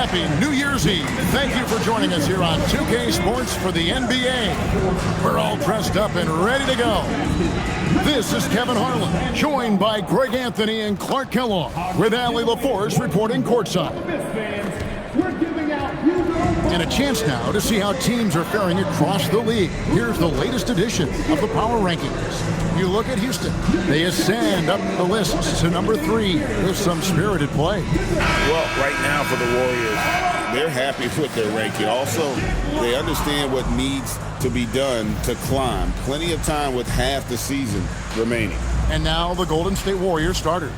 Happy New Year's Eve. Thank you for joining us here on 2K Sports for the NBA. We're all dressed up and ready to go. This is Kevin Harlan, joined by Greg Anthony and Clark Kellogg, with Allie LaForce reporting courtside. And a chance now to see how teams are faring across the league. Here's the latest edition of the Power Rankings. You look at Houston. They ascend up the list to number 3 with some spirited play. Well, right now for the Warriors, they're happy with their ranking. Also, they understand what needs to be done to climb. Plenty of time with half the season remaining. And now the Golden State Warriors starters.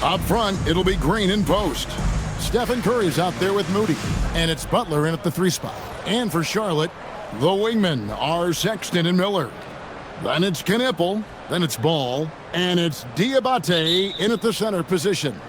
Up front, it'll be Green in post. Stephen Curry's out there with Moody. And it's Butler in at the 3 spot. And for Charlotte, the wingmen are Sexton and Miller. Then it's Knipple. Then it's Ball. And it's Diabate in at the center position.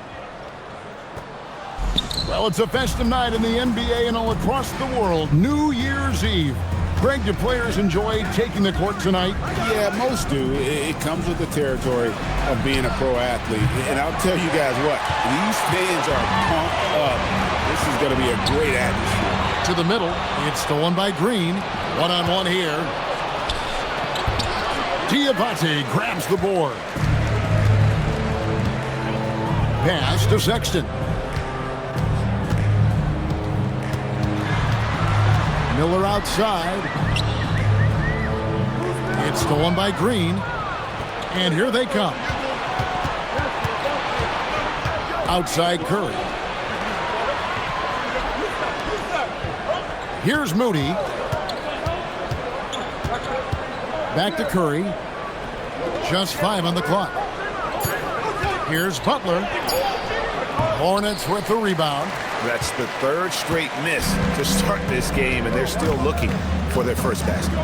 Well, it's a festive night in the NBA and all across the world. New Year's Eve. Greg, do players enjoy taking the court tonight? Yeah, most do. It comes with the territory of being a pro athlete. And I'll tell you guys what, these fans are pumped up. This is going to be a great atmosphere. To the middle, it's stolen by Green. One-on-one here. Diabate grabs the board. Pass to Sexton. Miller outside. It's stolen by Green. And here they come. Outside Curry. Here's Moody. Back to Curry. Just 5 on the clock. Here's Butler. Hornets with the rebound. That's the 3rd straight miss to start this game, and they're still looking for their first basket.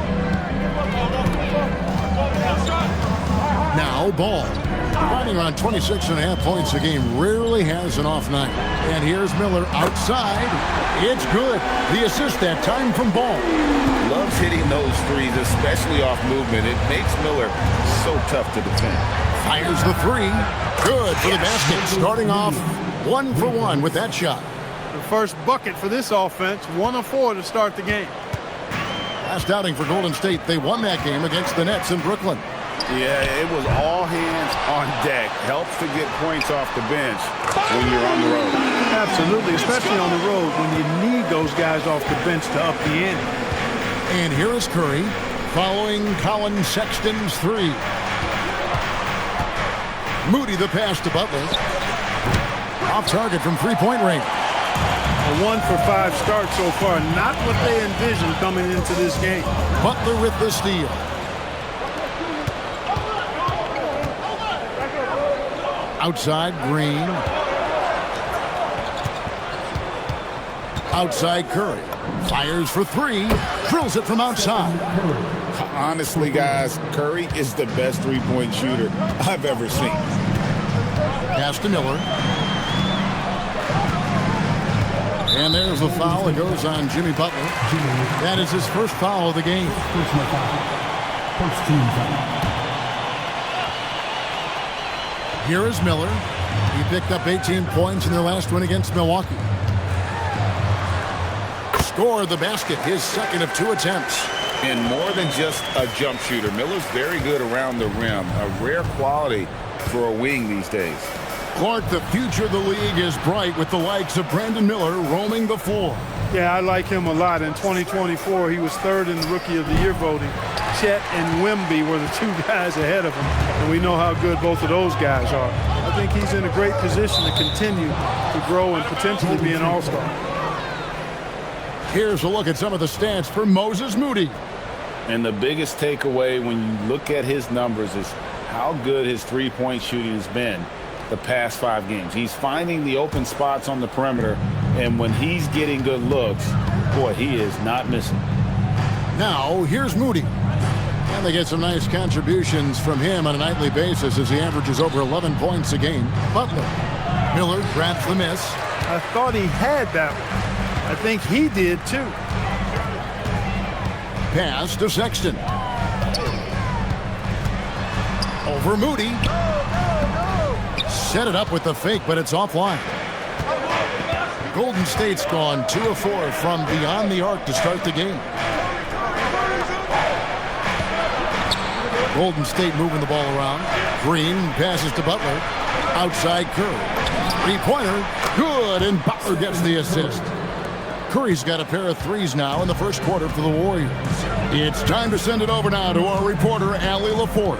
Now Ball. Running around 26.5 points a game, rarely has an off night. And here's Miller outside. It's good. The assist that time from Ball. Loves hitting those threes, especially off movement. It makes Miller so tough to defend. Fires the 3. Good for the basket. Starting off 1 for 1 with that shot. The first bucket for this offense, 1 of 4 to start the game. Last outing for Golden State, they won that game against the Nets in Brooklyn. Yeah, it was all hands on deck. Helps to get points off the bench when you're on the road. Absolutely, especially on the road when you need those guys off the bench to up the ante. And here is Curry following Colin Sexton's 3. Moody the pass to Butler. Off target from three-point range. A 1 for 5 start so far. Not what they envisioned coming into this game. Butler with the steal. Outside Green. Outside Curry. Fires for 3. Drills it from outside. Honestly, guys, Curry is the best three-point shooter I've ever seen. Pass to Miller. And there's the foul. It goes on Jimmy Butler. That is his first foul of the game. First team foul. Here is Miller. He picked up 18 points in their last win against Milwaukee. Scored the basket, his second of 2 attempts. And more than just a jump shooter, Miller's very good around the rim. A rare quality for a wing these days. Clark, the future of the league is bright with the likes of Brandon Miller roaming the floor. Yeah, I like him a lot. In 2024, he was 3rd in the Rookie of the Year voting. Chet and Wemby were the 2 guys ahead of him, and we know how good both of those guys are. I think he's in a great position to continue to grow and potentially be an all-star. Here's a look at some of the stats for Moses Moody. And the biggest takeaway when you look at his numbers is how good his three-point shooting has been the past 5 games. He's finding the open spots on the perimeter, and when he's getting good looks, boy, he is not missing. Now, here's Moody. And they get some nice contributions from him on a nightly basis as he averages over 11 points a game. Butler. Miller grabs the miss. I thought he had that one. I think he did, too. Pass to Sexton. Over Moody. Set it up with the fake, but it's offline. Golden State's gone 2 of 4 from beyond the arc to start the game. Golden State moving the ball around. Green passes to Butler. Outside Curry. Three-pointer. Good, and Butler gets the assist. Curry's got a pair of threes now in the first quarter for the Warriors. It's time to send it over now to our reporter, Allie LaForce.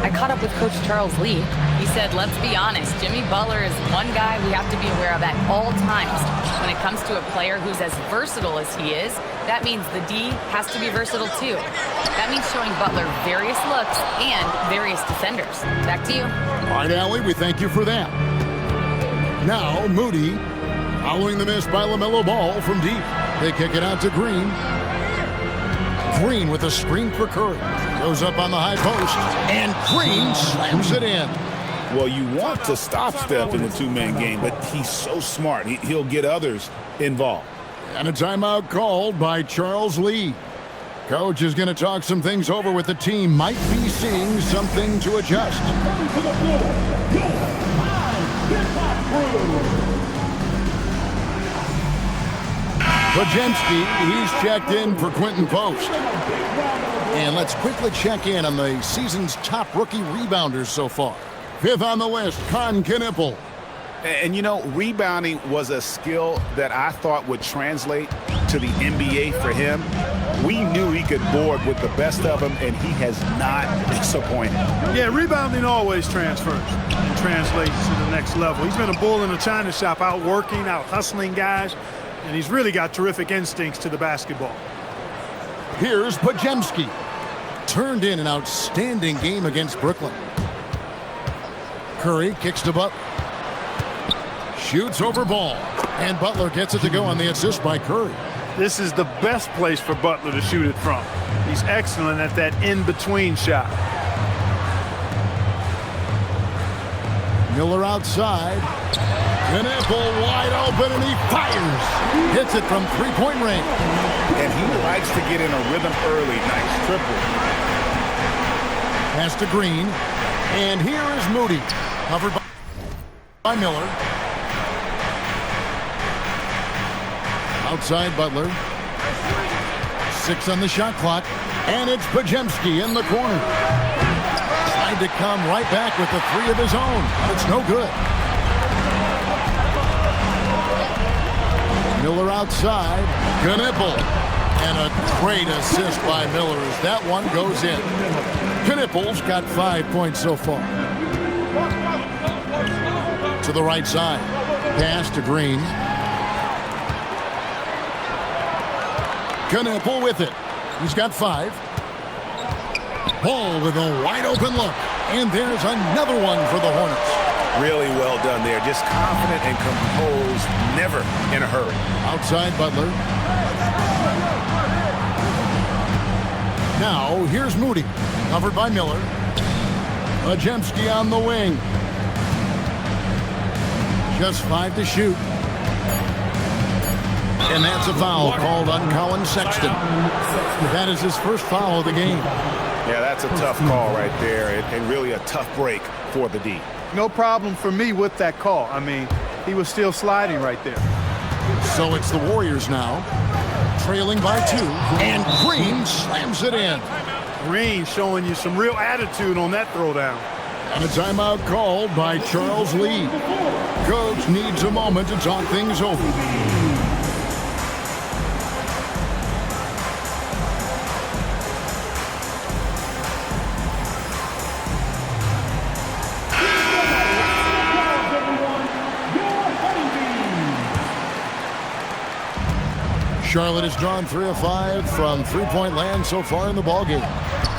I caught up with Coach Charles Lee. He said, let's be honest, Jimmy Butler is one guy we have to be aware of at all times. When it comes to a player who's as versatile as he is, that means the D has to be versatile too. That means showing Butler various looks and various defenders. Back to you. All right, Allie, we thank you for that. Now, Moody, following the miss by LaMelo Ball from deep. They kick it out to Green. Green with a screen for Curry. Goes up on the high post, and Green slams it in. Well, you want to stop Steph in the two-man game, but he's so smart. He'll get others involved. And a timeout called by Charles Lee. Coach is going to talk some things over with the team. Might be seeing something to adjust. Podziemski, he's checked in for Quentin Post. And let's quickly check in on the season's top rookie rebounders so far. Fifth on the list, Con Knippel. And, you know, rebounding was a skill that I thought would translate to the NBA for him. We knew he could board with the best of them, and he has not disappointed. Yeah, rebounding always transfers and translates to the next level. He's been a bull in a china shop, out working, out hustling guys, and he's really got terrific instincts to the basketball. Here's Podziemski. Turned in an outstanding game against Brooklyn. Curry kicks to Butler. Shoots over Ball. And Butler gets it to go on the assist by Curry. This is the best place for Butler to shoot it from. He's excellent at that in-between shot. Miller outside. Knippel wide open, and he fires. Hits it from three-point range. And he likes to get in a rhythm early. Nice triple. Pass to Green. And here is Moody. Covered by Miller. Outside Butler. 6 on the shot clock. And it's Podziemski in the corner. Tried to come right back with the 3 of his own. But it's no good. Miller outside. Knippel. And a great assist by Miller as that one goes in. Knippel's got 5 points so far. To the right side. Pass to Green. Knippel with it. He's got 5. Ball with a wide open look. And there's another one for the Hornets. Really well done there. Just confident and composed, never in a hurry. Outside Butler. Now, here's Moody. Covered by Miller. Podziemski on the wing. Just 5 to shoot. And that's a foul called on Colin Sexton. That is his first foul of the game. Yeah, that's a tough call right there, and really a tough break for the D. No problem for me with that call. I mean, he was still sliding right there. So it's the Warriors now, trailing by 2, and Green slams it in. Green showing you some real attitude on that throwdown. And a timeout called by Charles Lee. Coach needs a moment to talk things over. Charlotte has drawn 3 of 5 from three-point land so far in the ballgame.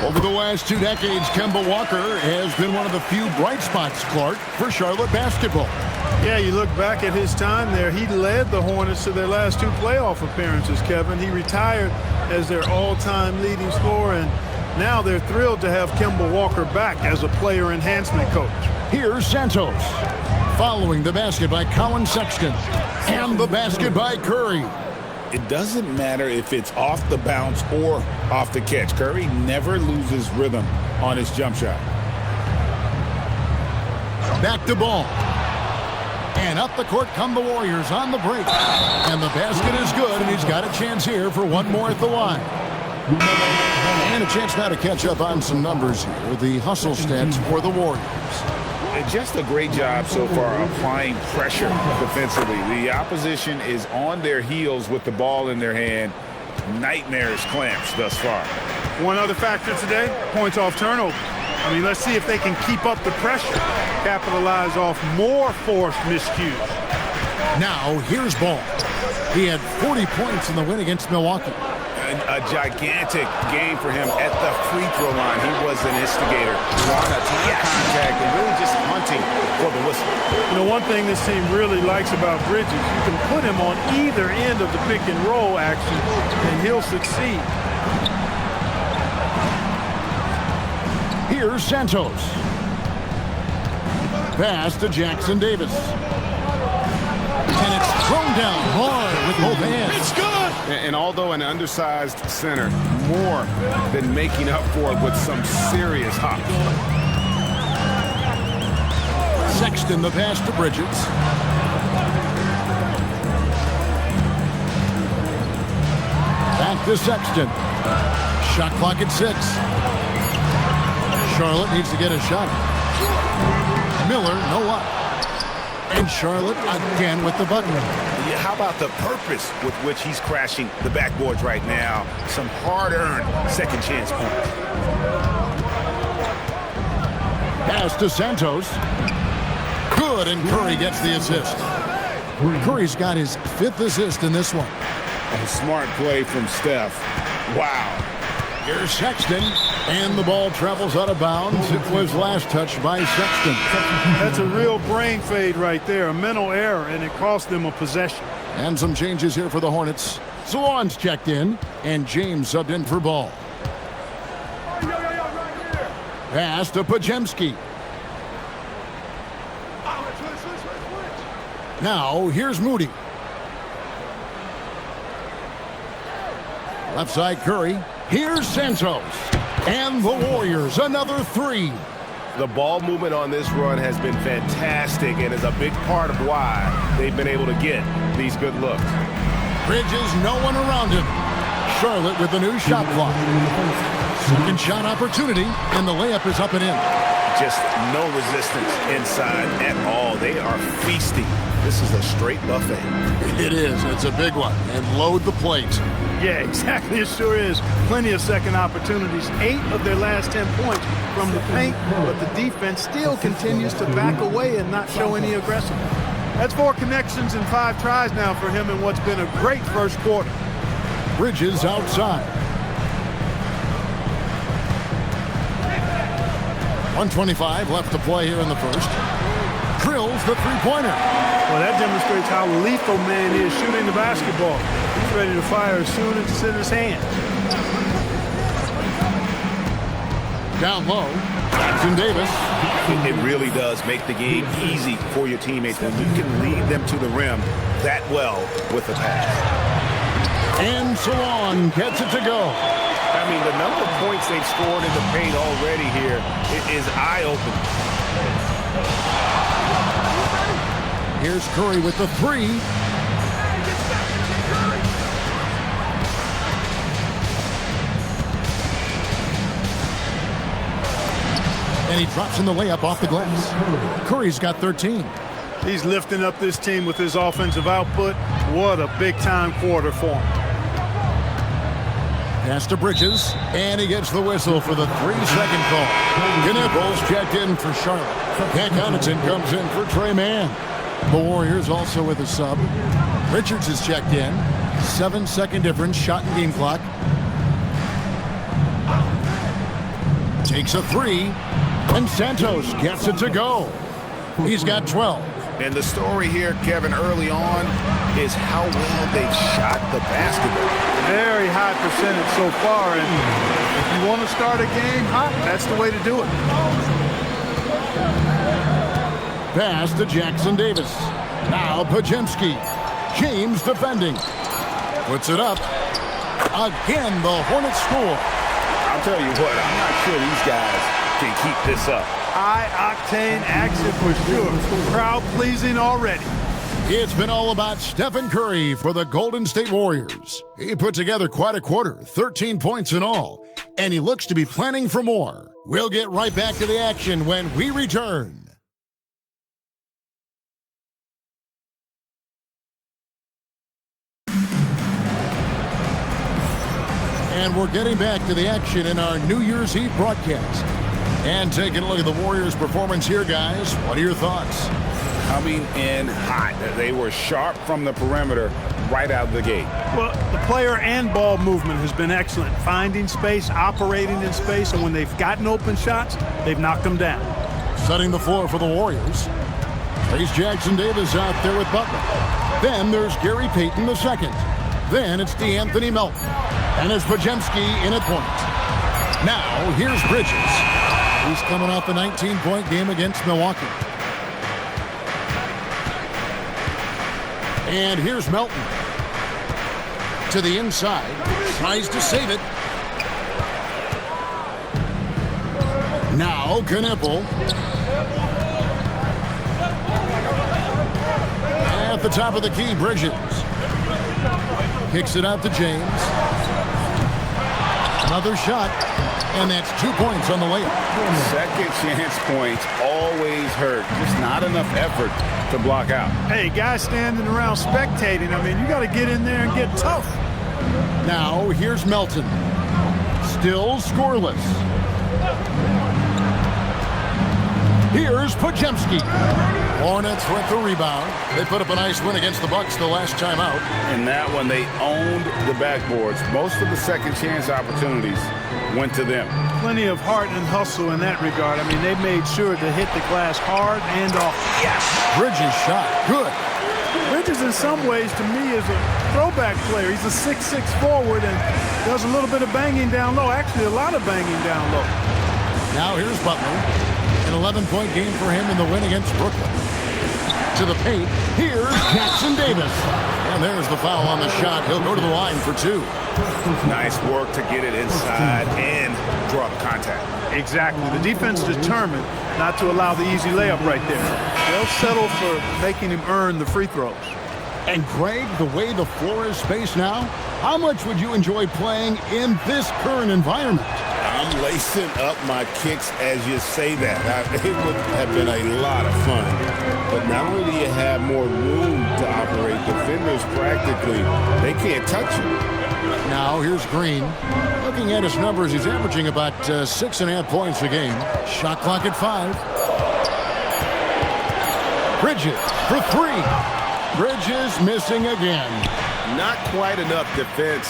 Over the last 2 decades, Kemba Walker has been one of the few bright spots, Clark, for Charlotte basketball. Yeah, you look back at his time there, he led the Hornets to their last 2 playoff appearances, Kevin. He retired as their all-time leading scorer, and now they're thrilled to have Kemba Walker back as a player enhancement coach. Here's Santos. Following the basket by Colin Sexton. And the basket by Curry. It doesn't matter if it's off the bounce or off the catch. Curry never loses rhythm on his jump shot. Back to Ball. And up the court come the Warriors on the break. And the basket is good, and he's got a chance here for one more at the line. And a chance now to catch up on some numbers here. The hustle stats for the Warriors. And just a great job so far applying pressure defensively. The opposition is on their heels with the ball in their hand. Nightmarish clamps thus far. One other factor today, points off turnover. I mean, let's see if they can keep up the pressure, capitalize off more forced miscues. Now, here's Ball. He had 40 points in the win against Milwaukee. A gigantic game for him at the free throw line. He was an instigator, drawing a ton of contact and really just hunting for the whistle. You know, one thing this team really likes about Bridges, you can put him on either end of the pick and roll action, and he'll succeed. Here's Santos. Pass to Jackson Davis. And it's thrown down hard with both hands. It's good! And although an undersized center, more than making up for it with some serious hops. Sexton the pass to Bridges. Back to Sexton. Shot clock at 6. Charlotte needs to get a shot. Miller, no luck. And Charlotte again with the button. Yeah, how about the purpose with which he's crashing the backboards right now? Some hard-earned second chance points. Pass to Santos. Good, and Curry gets the assist. Curry's got his 5th assist in this one. A smart play from Steph. Wow. Here's Sexton, and the ball travels out of bounds. It was last touched by Sexton. That's a real brain fade right there, a mental error, and it cost them a possession. And some changes here for the Hornets. Salon's checked in, and James subbed in for Ball. Pass to Pajemski. Now, here's Moody. Left side Curry. Here's Santos. And the Warriors, another 3. The ball movement on this run has been fantastic and is a big part of why they've been able to get these good looks. Bridges, no one around him. Charlotte with the new shot clock. Second shot opportunity, and the layup is up and in. Just no resistance inside at all. They are feasting. This is a straight buffet. It is. It's a big one. And load the plate. Yeah, exactly. It sure is. Plenty of second opportunities. 8 of their last 10 points from the paint, but the defense still continues to back away and not show any aggressiveness. That's 4 connections and 5 tries now for him in what's been a great first quarter. Bridges outside. 1:25 left to play here in the first. Drills the three-pointer. Well, that demonstrates how lethal man is shooting the basketball. He's ready to fire as soon as it's in his hand. Down low, Jackson Davis. It really does make the game easy for your teammates when you can lead them to the rim that well with the pass. And Salon gets it to go. I mean, the number of points they've scored in the paint already here is eye-opening. Here's Curry with the 3. And he drops in the layup off the glass. Curry's got 13. He's lifting up this team with his offensive output. What a big-time quarter for him. Pass to Bridges, and he gets the whistle for the 3-second call. Knipples checked in for Charlotte. Cat Connaughton comes in for Trey Mann. The Warriors also with a sub. Richards is checked in. 7-second difference, shot and game clock. Takes a 3, and Santos gets it to go. He's got 12. And the story here, Kevin, early on is how well they've shot the basketball. Very high percentage so far, and if you want to start a game hot, that's the way to do it. Pass to Jackson Davis. Now Pajemski. James defending. Puts it up. Again, the Hornets score. I'll tell you what, I'm not sure these guys can keep this up. High-octane action for sure. Crowd-pleasing already. It's been all about Stephen Curry for the Golden State Warriors. He put together quite a quarter, 13 points in all, and he looks to be planning for more. We'll get right back to the action when we return. And we're getting back to the action in our New Year's Eve broadcast. And taking a look at the Warriors' performance here, guys. What are your thoughts? Coming in hot. They were sharp from the perimeter right out of the gate. Well, the player and ball movement has been excellent. Finding space, operating in space, and when they've gotten open shots, they've knocked them down. Setting the floor for the Warriors. Trace Jackson-Davis out there with Butler. Then there's Gary Payton II. Then it's DeAnthony Melton. And it's Podziemski in at point. Now, here's Bridges. He's coming off a 19-point game against Milwaukee. And here's Melton. To the inside. Tries to save it. Now, Knippel. At the top of the key, Bridges. Kicks it out to James. Another shot, and that's 2 points on the layup. Second chance points always hurt. Just not enough effort to block out. Hey, guys standing around spectating, I mean, you got to get in there and get tough. Now, here's Melton. Still scoreless. Here's Podziemski. Hornets with the rebound. They put up a nice win against the Bucks the last time out. In that one, they owned the backboards. Most of the second chance opportunities went to them. Plenty of heart and hustle in that regard. I mean, they made sure to hit the glass hard and off. Yes! Bridges shot. Good. Bridges, in some ways, to me, is a throwback player. He's a 6'6" forward and does a little bit of banging down low. Actually, a lot of banging down low. Now here's Butler. An 11-point game for him in the win against Brooklyn. To the paint, here's Jackson-Davis. And there's the foul on the shot. He'll go to the line for two. Nice work to get it inside and draw the contact. Exactly. The defense determined not to allow the easy layup right there. They'll settle for making him earn the free throws. And Greg, the way the floor is spaced now, how much would you enjoy playing in this current environment? I'm lacing up my kicks as you say that. It would have been a lot of fun. But not only do you have more room to operate, defenders practically, they can't touch you. Now here's Green. Looking at his numbers, he's averaging about 6.5 points a game. Shot clock at 5. Bridges for 3. Bridges missing again. Not quite enough defense.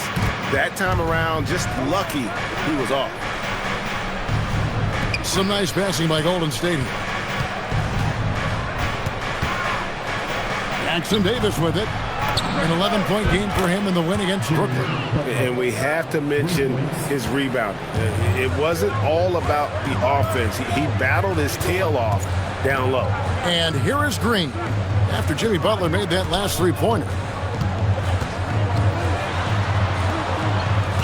That time around, just lucky he was off. Some nice passing by Golden State. Jackson-Davis with it. An 11-point game for him in the win against Brooklyn. And we have to mention his rebound. It wasn't all about the offense. He battled his tail off down low. And here is Green after Jimmy Butler made that last three-pointer.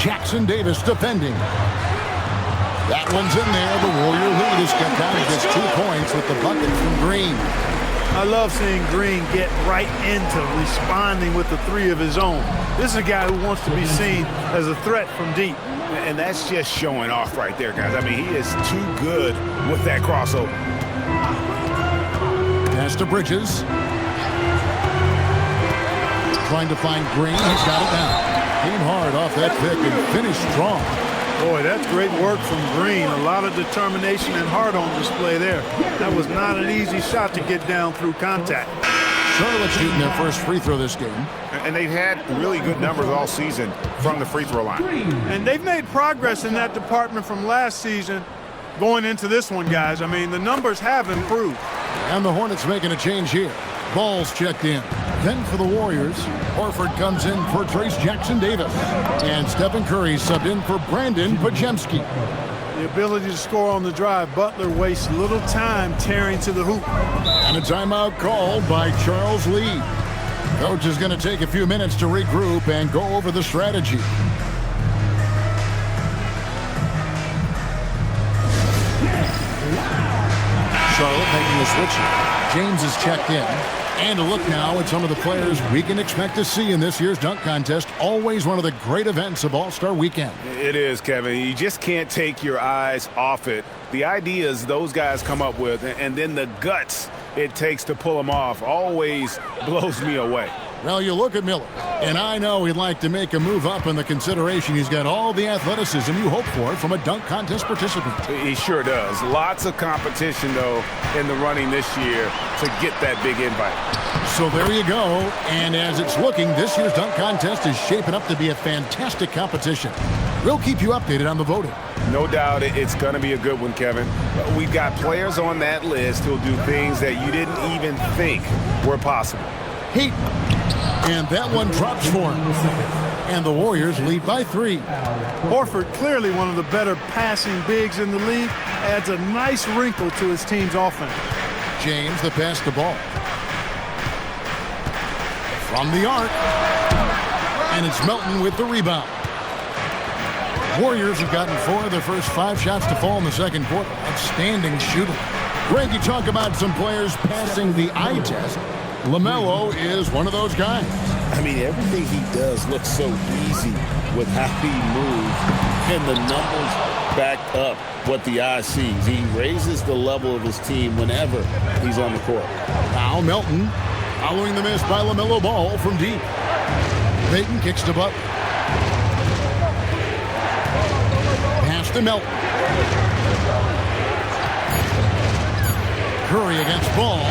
Jackson-Davis defending. That one's in there. The Warrior lead is kept down to just 2 points with the bucket from Green. I love seeing Green get right into responding with the three of his own. This is a guy who wants to be seen as a threat from deep. And that's just showing off right there, guys. I mean, he is too good with that crossover. Pass to Bridges. Trying to find Green. He's got it now. Came hard off that pick and finished strong. Boy, that's great work from Green. A lot of determination and heart on display there. That was not an easy shot to get down through contact. Charlotte shooting their first free throw this game. And they've had really good numbers all season from the free throw line. And they've made progress in that department from last season going into this one, guys. I mean, the numbers have improved. And the Hornets making a change here. Ball's checked in. Then for the Warriors, Horford comes in for Trace Jackson-Davis. And Stephen Curry subbed in for Brandon Podziemski. The ability to score on the drive. Butler wastes little time tearing to the hoop. And a timeout called by Charles Lee. Coach is going to take a few minutes to regroup and go over the strategy. Charlotte making a switch. James is checked in. And a look now at some of the players we can expect to see in this year's dunk contest. Always one of the great events of All-Star Weekend. It is, Kevin. You just can't take your eyes off it. The ideas those guys come up with, and then the guts it takes to pull them off, always blows me away. Well, you look at Miller, and I know he'd like to make a move up in the consideration. He's got all the athleticism you hope for from a dunk contest participant. He sure does. Lots of competition, though, in the running this year to get that big invite. So there you go. And as it's looking, this year's dunk contest is shaping up to be a fantastic competition. We'll keep you updated on the voting. No doubt it's going to be a good one, Kevin. We've got players on that list who'll do things that you didn't even think were possible. Heat. And that one drops for him. And the Warriors lead by 3. Horford, clearly one of the better passing bigs in the league, adds a nice wrinkle to his team's offense. James, the pass to ball. From the arc. And it's Melton with the rebound. Warriors have gotten 4 of their first 5 shots to fall in the second quarter. Outstanding shooting. Greg, you talk about some players passing the eye test. LaMelo is one of those guys. I mean, everything he does looks so easy with how he moves, and the numbers back up what the eye sees. He raises the level of his team whenever he's on the court. Now Melton following the miss by LaMelo Ball from deep. Payton kicks to Butler. Pass to Melton. Curry against Ball.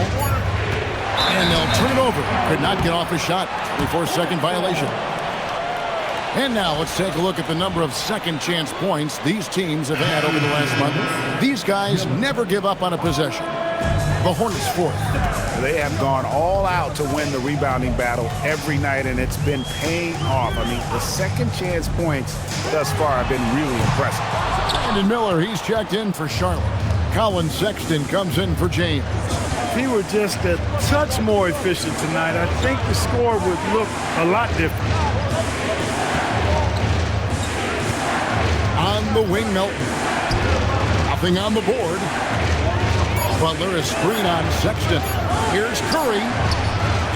And they'll turn it over. Could not get off a shot. 24-second violation. And now let's take a look at the number of second chance points these teams have had over the last month. These guys never give up on a possession. The Hornets 4th. They have gone all out to win the rebounding battle every night, and it's been paying off. I mean, the second chance points thus far have been really impressive. Brandon Miller, he's checked in for Charlotte. Colin Sexton comes in for James. If he were just a touch more efficient tonight, I think the score would look a lot different. On the wing, Melton. Nothing on the board. Butler, a screen on Sexton. Here's Curry.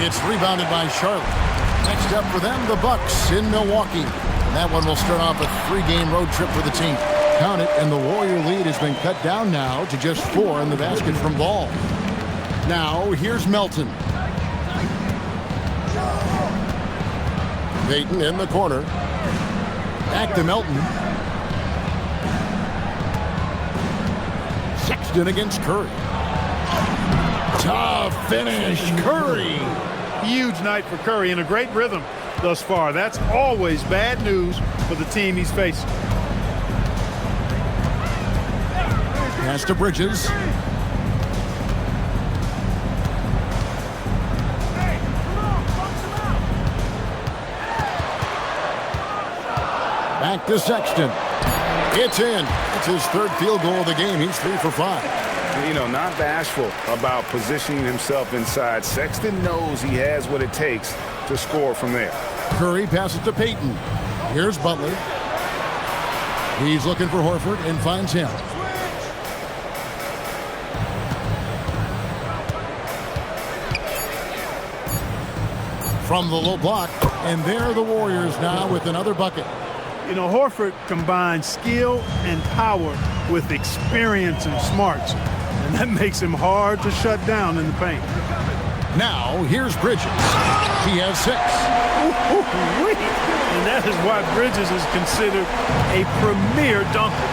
It's rebounded by Charlotte. Next up for them, the Bucks in Milwaukee. And that one will start off a 3-game road trip for the team. Count it, and the Warrior lead has been cut down now to just 4 in the basket from Ball. Now, here's Melton. Payton in the corner. Back to Melton. Sexton against Curry. Tough finish, Curry. Huge night for Curry and a great rhythm thus far. That's always bad news for the team he's facing. Pass to Bridges. Back to Sexton. It's in. It's his 3rd field goal of the game. He's 3 for 5. You know, not bashful about positioning himself inside. Sexton knows he has what it takes to score from there. Curry passes to Payton. Here's Butler. He's looking for Horford and finds him. From the low block, and there are the Warriors now with another bucket. You know, Horford combines skill and power with experience and smarts, and that makes him hard to shut down in the paint. Now, here's Bridges. He has 6. And that is why Bridges is considered a premier dunker.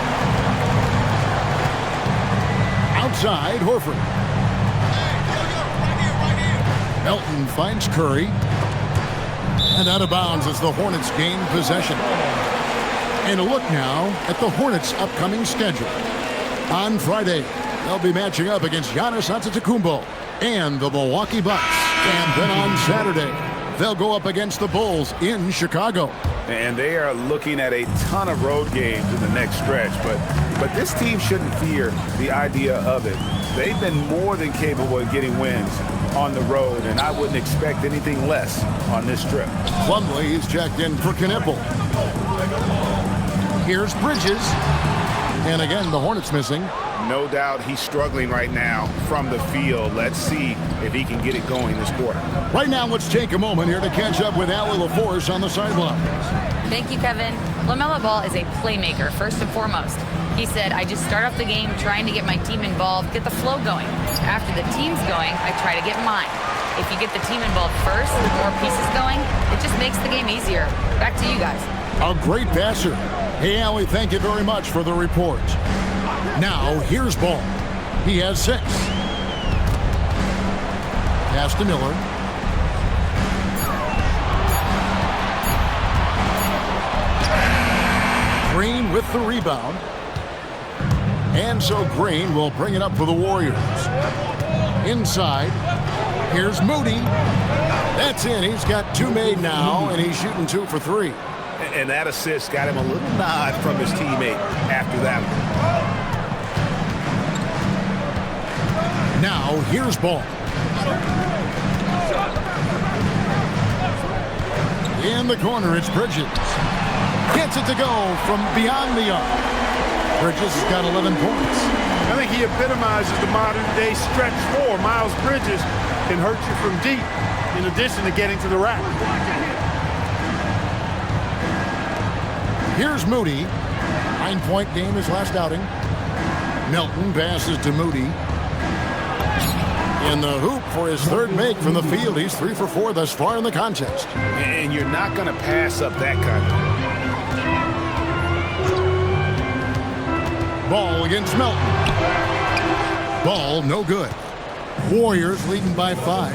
Outside, Horford. Melton finds Curry. And out of bounds as the Hornets gain possession. And a look now at the Hornets' upcoming schedule. On Friday, they'll be matching up against Giannis Antetokounmpo and the Milwaukee Bucks. And then on Saturday, they'll go up against the Bulls in Chicago. And they are looking at a ton of road games in the next stretch. But this team shouldn't fear the idea of it. They've been more than capable of getting wins on the road, and I wouldn't expect anything less on this trip. Plumlee is checked in for Knipple. Here's Bridges. And again, the Hornets missing No doubt he's struggling right now from the field. Let's see if he can get it going this quarter. Right now, let's take a moment here to catch up with Allie LaForce on the sideline. Thank you, Kevin. LaMelo Ball is a playmaker, first and foremost. He said, I just start off the game trying to get my team involved, get the flow going. After the team's going, I try to get mine. If you get the team involved first, with more pieces going, it just makes the game easier. Back to you guys. A great passer. Hey, Allie, thank you very much for the report. Now, here's Ball. He has 6. Pass to Miller. Green with the rebound. And so Green will bring it up for the Warriors. Inside, here's Moody. That's in. He's got 2 made now, and he's shooting 2 for 3. And that assist got him a little nod from his teammate after that one. Now, here's Ball. In the corner, it's Bridges. Gets it to go from beyond the arc. Bridges has got 11 points. I think he epitomizes the modern-day stretch 4. Miles Bridges can hurt you from deep, in addition to getting to the rack. Here's Moody. 9-point game his last outing. Melton passes to Moody. In the hoop for his 3rd make from the field. He's 3 for 4 thus far in the contest. And you're not going to pass up that kind of thing. Ball against Melton. Ball no good. Warriors leading by 5.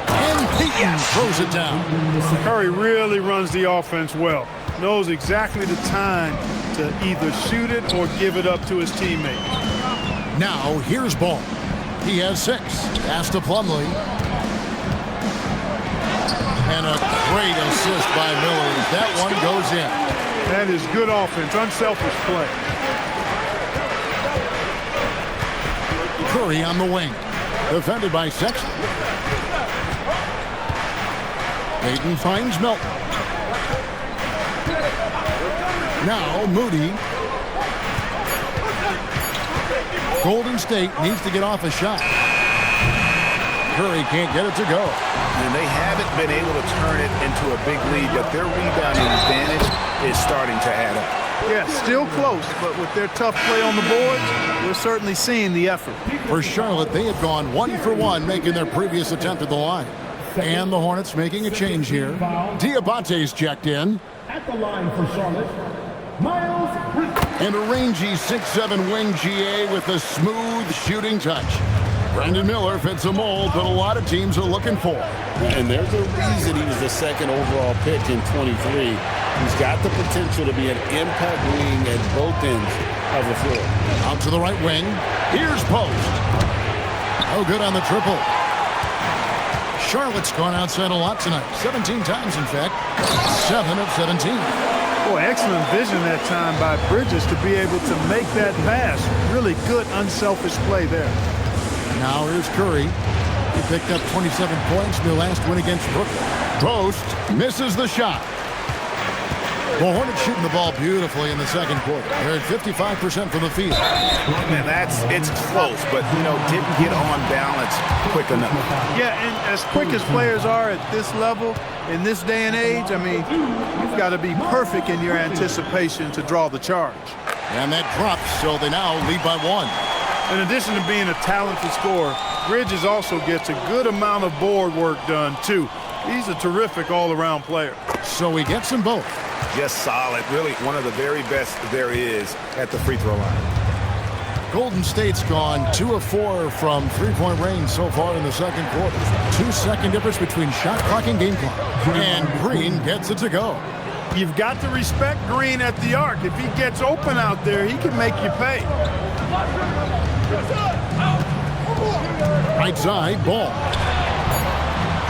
And Peyton throws it down. Curry really runs the offense well. Knows exactly the time to either shoot it or give it up to his teammate. Now here's Ball. He has 6. Pass to Plumlee. And a great assist by Miller. That one goes in. That is good offense, unselfish play. Curry on the wing. Defended by Sexton. Peyton finds Melton. Now Moody. Golden State needs to get off a shot. Curry can't get it to go. And they haven't been able to turn it into a big lead, but their rebounding advantage is starting to add up. Yeah, still close, but with their tough play on the boards, we're certainly seeing the effort. For Charlotte, they have gone 1 for 1, making their previous attempt at the line. And the Hornets making a change here. Diabate's checked in. At the line for Charlotte, Miles Bridges. And a rangy 6'7" wing GA with a smooth shooting touch. Brandon Miller fits a mold that a lot of teams are looking for. And there's a reason he was the 2nd overall pick in 23. He's got the potential to be an impact wing at both ends of the floor. Out to the right wing. Here's Post. Oh, good on the triple. Charlotte's gone outside a lot tonight. 17 times, in fact. 7 of 17. Boy, excellent vision that time by Bridges to be able to make that pass. Really good, unselfish play there. Now here's Curry. He picked up 27 points in their last win against Brooklyn. Post misses the shot. The Hornets shooting the ball beautifully in the second quarter. They're at 55% from the field. And it's close, but, didn't get on balance quick enough. Yeah, and as quick as players are at this level, in this day and age, I mean, you've got to be perfect in your anticipation to draw the charge. And that drops, so they now lead by 1. In addition to being a talented scorer, Bridges also gets a good amount of board work done, too. He's a terrific all-around player. So he gets them both. Just solid. Really one of the very best there is at the free throw line. Golden State's gone 2 of 4 from three-point range so far in the second quarter. 2-second difference between shot clock and game clock. And Green gets it to go. You've got to respect Green at the arc. If he gets open out there, he can make you pay. Right side, Ball.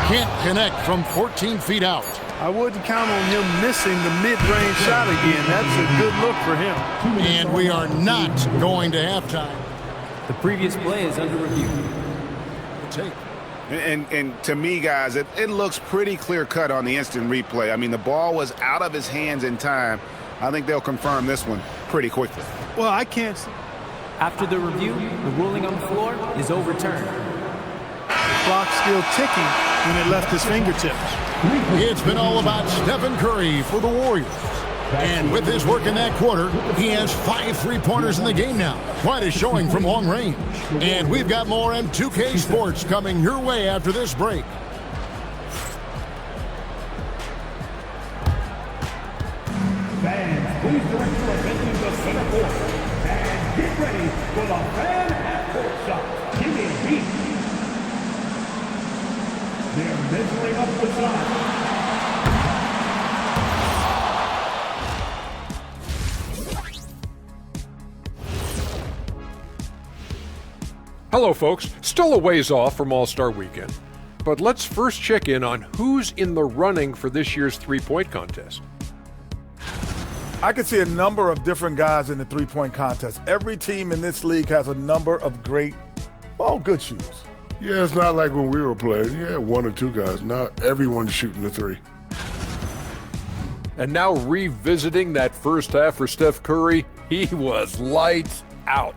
Can't connect from 14 feet out. I wouldn't count on him missing the mid-range shot again. That's a good look for him. And we are not going to halftime. The previous play is under review. Tape. And to me, guys, it looks pretty clear-cut on the instant replay. I mean, the ball was out of his hands in time. I think they'll confirm this one pretty quickly. Well, I can't After the review, the ruling on the floor is overturned. The clock's still ticking when it left his fingertips. It's been all about Stephen Curry for the Warriors. And with his work in that quarter, he has 5 3-pointers in the game now. Quite a showing from long range. And we've got more M2K Sports coming your way after this break. Fans, please direct your attention to center court. And get ready for the fan half-court shot. Getting beat. They're measuring up the shot. Hello, folks. Still a ways off from All-Star Weekend. But let's first check in on who's in the running for this year's three-point contest. I can see a number of different guys in the three-point contest. Every team in this league has a number of great, good shooters. Yeah, it's not like when we were playing. You had 1 or 2 guys. Now everyone's shooting the 3. And now revisiting that first half for Steph Curry, he was lights out.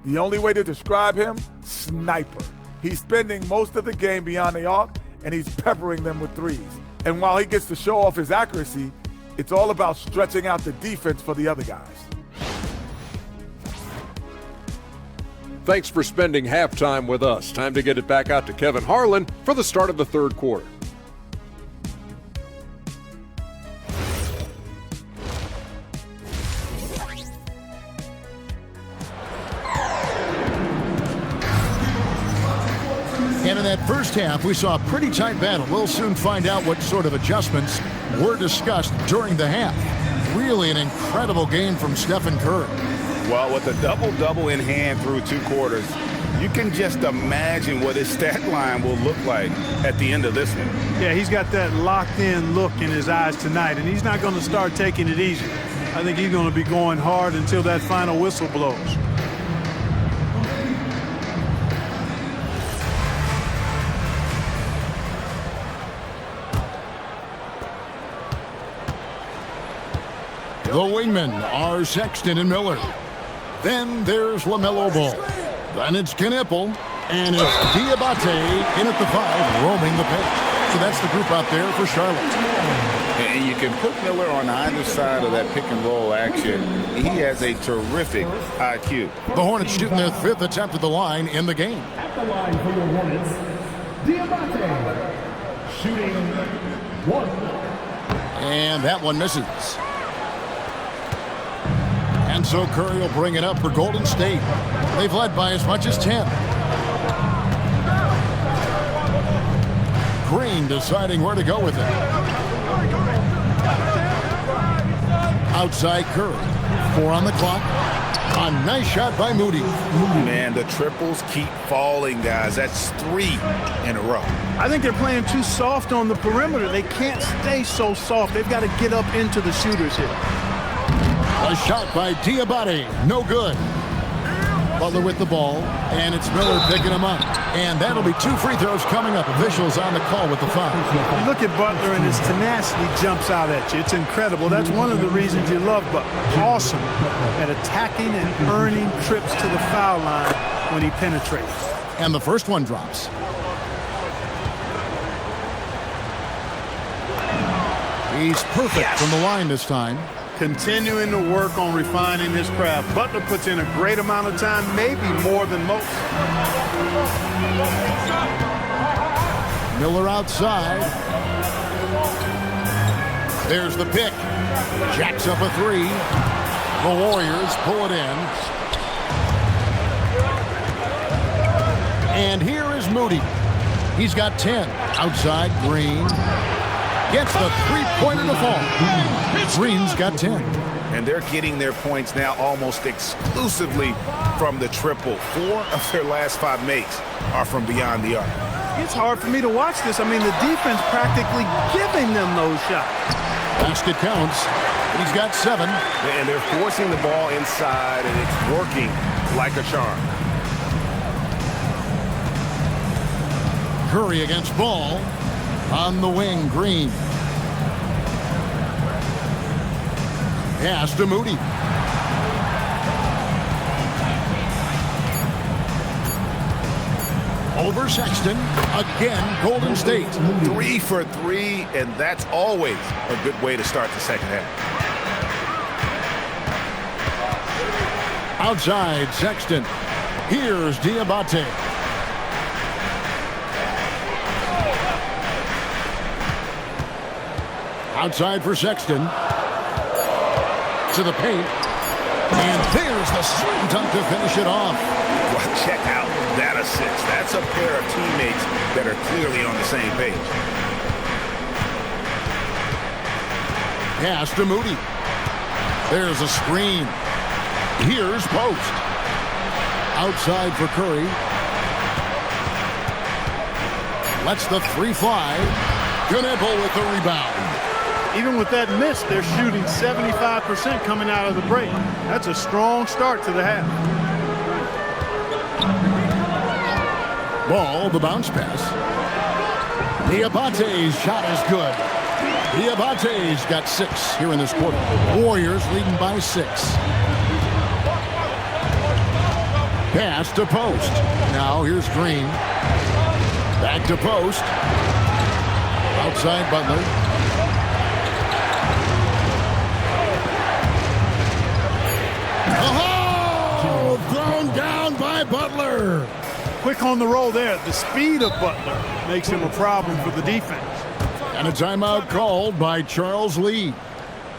The only way to describe him, sniper. He's spending most of the game beyond the arc, and he's peppering them with threes. And while he gets to show off his accuracy, it's all about stretching out the defense for the other guys. Thanks for spending halftime with us. Time to get it back out to Kevin Harlan for the start of the third quarter. And in that first half, we saw a pretty tight battle. We'll soon find out what sort of adjustments were discussed during the half. Really an incredible game from Stephen Curry. Well, with a double-double in hand through 2 quarters, you can just imagine what his stat line will look like at the end of this one. Yeah, he's got that locked-in look in his eyes tonight, and he's not going to start taking it easy. I think he's going to be going hard until that final whistle blows. The wingmen are Sexton and Miller. Then there's LaMelo Ball. Then it's Knipple. And it's Diabate in at the 5, roaming the paint. So that's the group out there for Charlotte. And you can put Miller on either side of that pick-and-roll action. He has a terrific IQ. The Hornets shooting their 5th attempt at the line in the game. At the line for your Hornets, Diabate. Shooting 1. And that one misses. And so Curry will bring it up for Golden State. They've led by as much as 10. Green deciding where to go with it. Outside Curry. 4 on the clock. A nice shot by Moody. Man, the triples keep falling, guys. That's 3 in a row. I think they're playing too soft on the perimeter. They can't stay so soft. They've got to get up into the shooters here. A shot by Diabate. No good. Butler with the ball, and it's Miller picking him up. And that'll be 2 free throws coming up. Officials on the call with the foul. You look at Butler, and his tenacity jumps out at you. It's incredible. That's one of the reasons you love Butler. Awesome at attacking and earning trips to the foul line when he penetrates. And the first one drops. He's perfect from the line this time. Continuing to work on refining his craft. Butler puts in a great amount of time, maybe more than most. Miller outside. There's the pick. Jacks up a 3. The Warriors pull it in. And here is Moody. He's got 10. Outside, Green. Gets the 3-pointer to fall. Green's got 10. And they're getting their points now almost exclusively from the triple. 4 of their last 5 makes are from beyond the arc. It's hard for me to watch this. I mean, the defense practically giving them those shots. Basket counts. He's got 7. And they're forcing the ball inside, and it's working like a charm. Curry against Ball. On the wing, Green. Pass to Moody. Over Sexton. Again, Golden State. 3 for 3, and that's always a good way to start the second half. Outside, Sexton. Here's Diabate. Outside for Sexton. To the paint. And there's the slam dunk to finish it off. Well, check out that assist. That's a pair of teammates that are clearly on the same page. Pass to Moody. There's a screen. Here's Post. Outside for Curry. Lets the three fly. Knipple with the rebound. Even with that miss, they're shooting 75% coming out of the break. That's a strong start to the half. Ball, the bounce pass. Diabate's shot is good. Diabate's got 6 here in this quarter. Warriors leading by 6. Pass to Post. Now here's Green. Back to Post. Outside Butler. Oh! Thrown down by Butler. Quick on the roll there. The speed of Butler makes him a problem for the defense. And a timeout called by Charles Lee.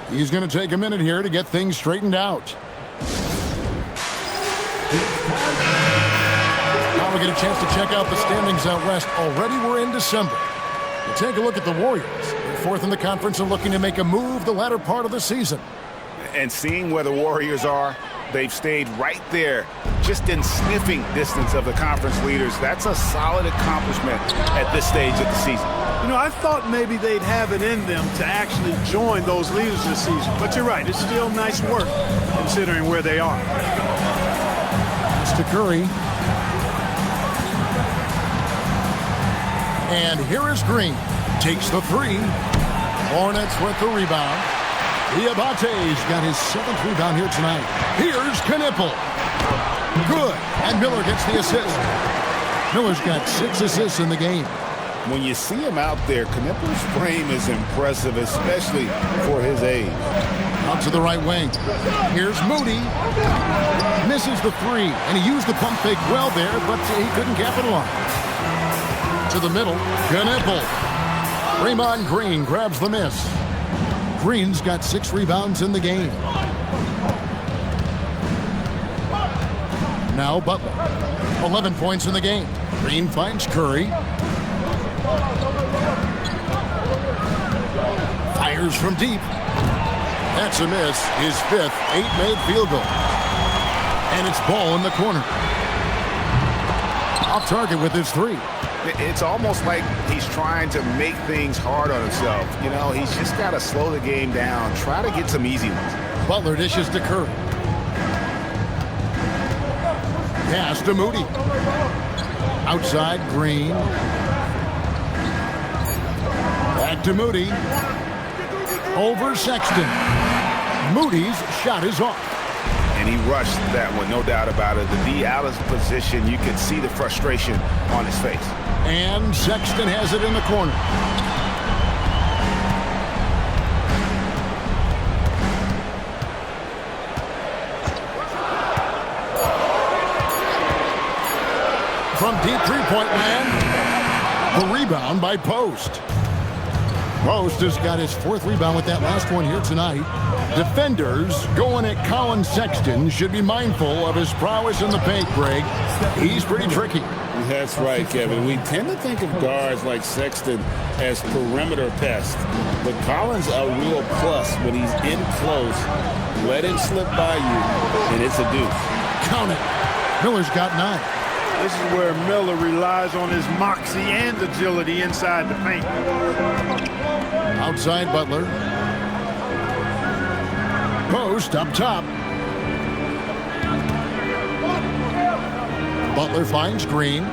He's going to take a minute here to get things straightened out. Now we get a chance to check out the standings out west. Already we're in December. We'll take a look at the Warriors. They're 4th in the conference and looking to make a move the latter part of the season. And seeing where the Warriors are, they've stayed right there, just in sniffing distance of the conference leaders. That's a solid accomplishment at this stage of the season. You know, I thought maybe they'd have it in them to actually join those leaders this season. But you're right, it's still nice work considering where they are. It's to Curry. And here is Green. Takes the 3. Hornets with the rebound. Diabate's got his 7th rebound here tonight. Here's Knipple. Good. And Miller gets the assist. Miller's got 6 assists in the game. When you see him out there, Knipple's frame is impressive, especially for his age. Out to the right wing. Here's Moody. Misses the 3. And he used the pump fake well there, but he couldn't capitalize. To the middle. Knipple. Draymond Green grabs the miss. Green's got 6 rebounds in the game. Now Butler. 11 points in the game. Green finds Curry. Fires from deep. That's a miss. His 5th 8-made field goal. And it's ball in the corner. Off target with his 3. It's almost like he's trying to make things hard on himself. You know, he's just got to slow the game down. Try to get some easy ones. Butler dishes to Curry. Pass to Moody. Outside, Green. Back to Moody. Over Sexton. Moody's shot is off. And he rushed that one, no doubt about it. The D out of position, you could see the frustration on his face. And Sexton has it in the corner. From deep three-point land, the rebound by Post. Post has got his 4th rebound with that last one here tonight. Defenders going at Colin Sexton should be mindful of his prowess in the paint, Greg. He's pretty tricky. That's right, Kevin. We tend to think of guards like Sexton as perimeter pests, but Collins a real plus when he's in close. Let him slip by you, and it's a deuce. Count it. Miller's got 9. This is where Miller relies on his moxie and agility inside the paint. Outside Butler. Post up top. Butler finds Green.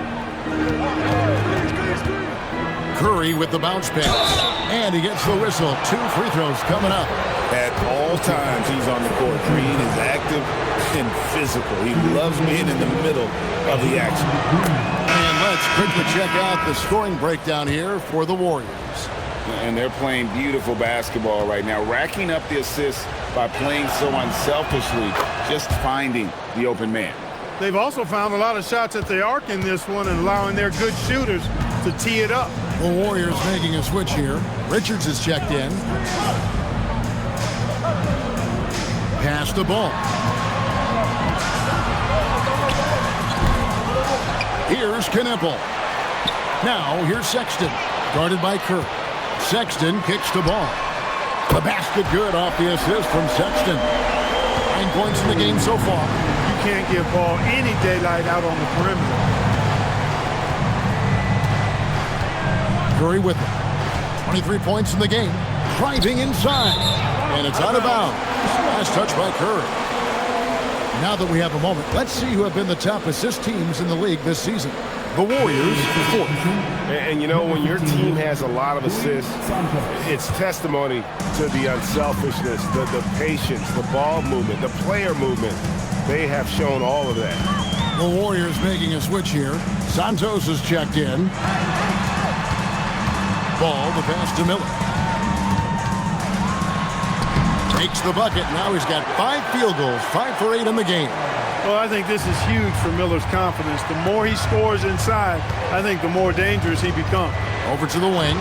Curry with the bounce pass. And he gets the whistle. 2 free throws coming up. At all times, he's on the court. Green is active and physical. He loves being in the middle of the action. And let's Let's quickly check out the scoring breakdown here for the Warriors. And they're playing beautiful basketball right now, racking up the assists by playing so unselfishly, just finding the open man. They've also found a lot of shots at the arc in this one and allowing their good shooters to tee it up. The Warriors making a switch here. Richards is checked in. Pass the ball. Here's Knipple. Now here's Sexton, guarded by Kerr. Sexton kicks the ball. The basket good off the assist from Sexton. 9 points in the game so far. You can't give ball any daylight out on the perimeter. Curry with it. 23 points in the game. Driving inside. And it's out of bounds. Last touch by Curry. Now that we have a moment, let's see who have been the top assist teams in the league this season. The Warriors, 4th. And you know, when your team has a lot of assists, it's testimony to the unselfishness, the patience, the ball movement, the player movement. They have shown all of that. The Warriors making a switch here. Santos is checked in. Ball, the pass to Miller. Takes the bucket. Now he's got 5 field goals, 5 for 8 in the game. Well, I think this is huge for Miller's confidence. The more he scores inside, I think the more dangerous he becomes. Over to the wing.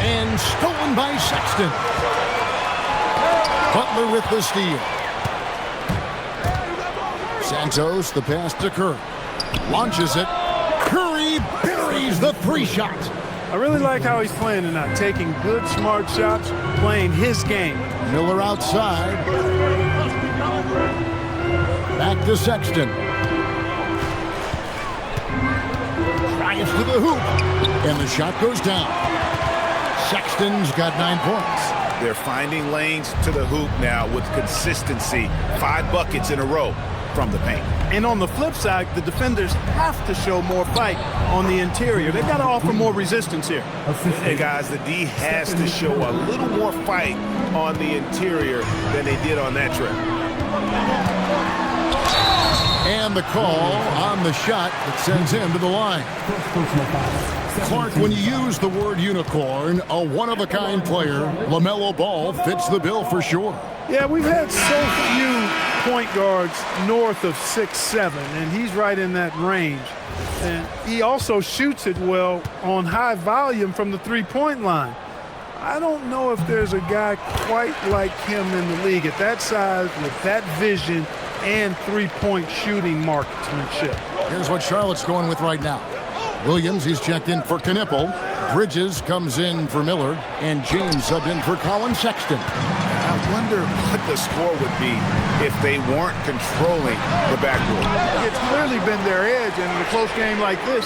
And stolen by Sexton. Butler with the steal. Santos, the pass to Curry. Launches it. Curry buries the 3-shot. I really like how he's playing tonight, taking good, smart shots, playing his game. Miller outside. Back to Sexton. Drives to the hoop. And the shot goes down. Sexton's got 9 points. They're finding lanes to the hoop now with consistency. 5 buckets in a row from the paint. And on the flip side, the defenders have to show more fight on the interior. They've got to offer more resistance here. Hey, guys, the D has to show a little more fight on the interior than they did on that trip. And the call on the shot that sends him to the line. Clark, when you use the word unicorn, a one-of-a-kind player, LaMelo Ball fits the bill for sure. Yeah, we've had so few point guards north of 6'7", and he's right in that range. And he also shoots it well on high volume from the three-point line. I don't know if there's a guy quite like him in the league at that size with that vision and three-point shooting marksmanship. Here's what Charlotte's going with right now. Williams, he's checked in for Knipple. Bridges comes in for Miller. And James subbed in for Colin Sexton. I wonder what the score would be if they weren't controlling the backboard. It's clearly been their edge, and in a close game like this,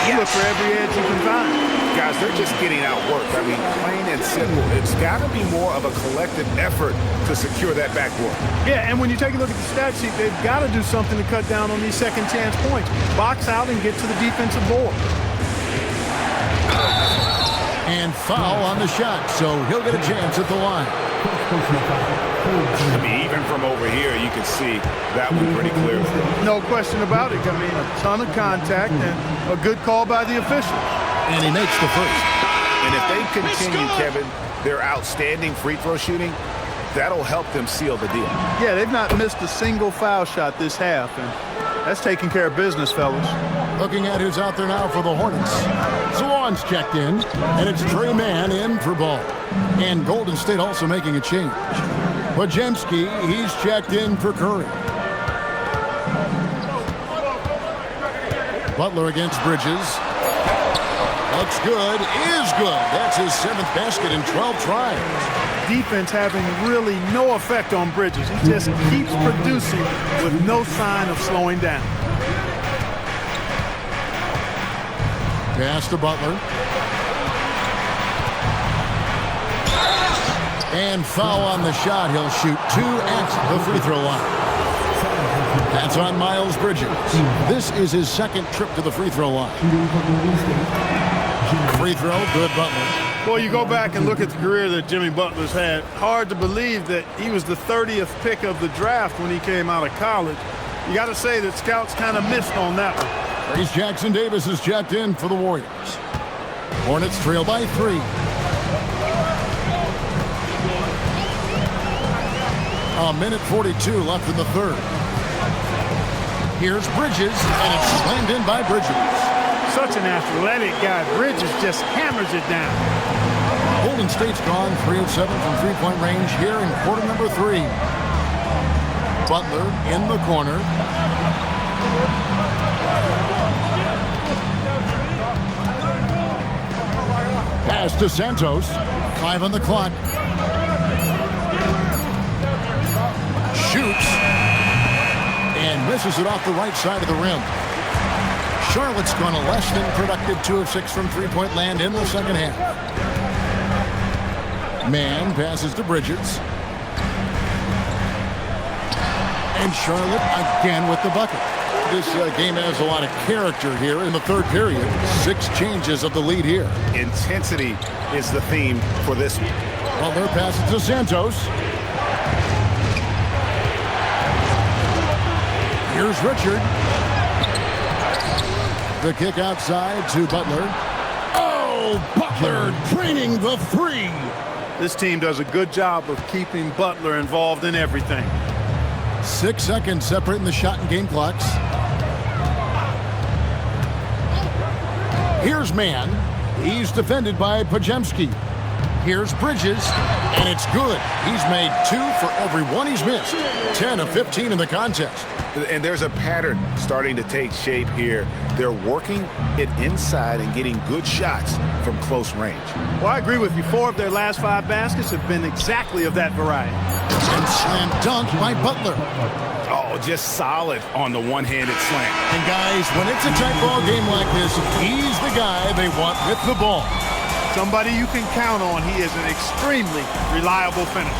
you look for every edge you can find. Guys, they're just getting outworked. I mean, plain and simple. It's got to be more of a collective effort to secure that backboard. Yeah, and when you take a look at the stat sheet, they've got to do something to cut down on these second chance points. Box out and get to the defensive board. And foul on the shot, so he'll get a chance at the line. I mean, even from over here, you can see that one pretty clearly. No question about it. I mean, a ton of contact and a good call by the official. And he makes the first. And if they continue, Kevin, their outstanding free throw shooting, that'll help them seal the deal. Yeah, they've not missed a single foul shot this half, and that's taking care of business, fellas. Looking at who's out there now for the Hornets. Swan's checked in, and it's Trey Mann in for Ball. And Golden State also making a change. Podziemski, he's checked in for Curry. Butler against Bridges. Looks good, is good. That's his 7th basket in 12 tries. Defense having really no effect on Bridges. He just keeps producing with no sign of slowing down. Pass to Butler. And foul on the shot. He'll shoot 2 at the free throw line. That's on Miles Bridges. This is his 2nd trip to the free throw line. Free throw, good Butler. Well, you go back and look at the career that Jimmy Butler's had. Hard to believe that he was the 30th pick of the draft when he came out of college. You got to say that scouts kind of missed on that one. Trace Jackson Davis is checked in for the Warriors. Hornets trail by 3. A minute 42 left in the third. Here's Bridges, and it's slammed in by Bridges. Such an athletic guy. Bridges just hammers it down. Golden State's gone 3 of 7 from three-point range here in quarter number 3. Butler in the corner. Pass to Santos. 5 on the clock. Shoots. And misses it off the right side of the rim. Charlotte's gone a less than productive 2 of 6 from three-point land in the second half. Mann passes to Bridges. And Charlotte again with the bucket. This game has a lot of character here in the third period. 6 changes of the lead here. Intensity is the theme for this one. Butler passes to Santos. Here's Richard. The kick outside to Butler. Oh, Butler draining the 3. This team does a good job of keeping Butler involved in everything. 6 seconds separating the shot and game clocks. Here's Mann. He's defended by Pajemski. Here's Bridges, and it's good. He's made 2 for every 1 he's missed. 10 of 15 in the contest. And there's a pattern starting to take shape here. They're working it inside and getting good shots from close range. Well, I agree with you. 4 of their last 5 baskets have been exactly of that variety. And slam dunk by Butler. Oh, just solid on the one-handed slam. And guys, when it's a tight ball game like this, he's the guy they want with the ball. Somebody you can count on. He is an extremely reliable finisher.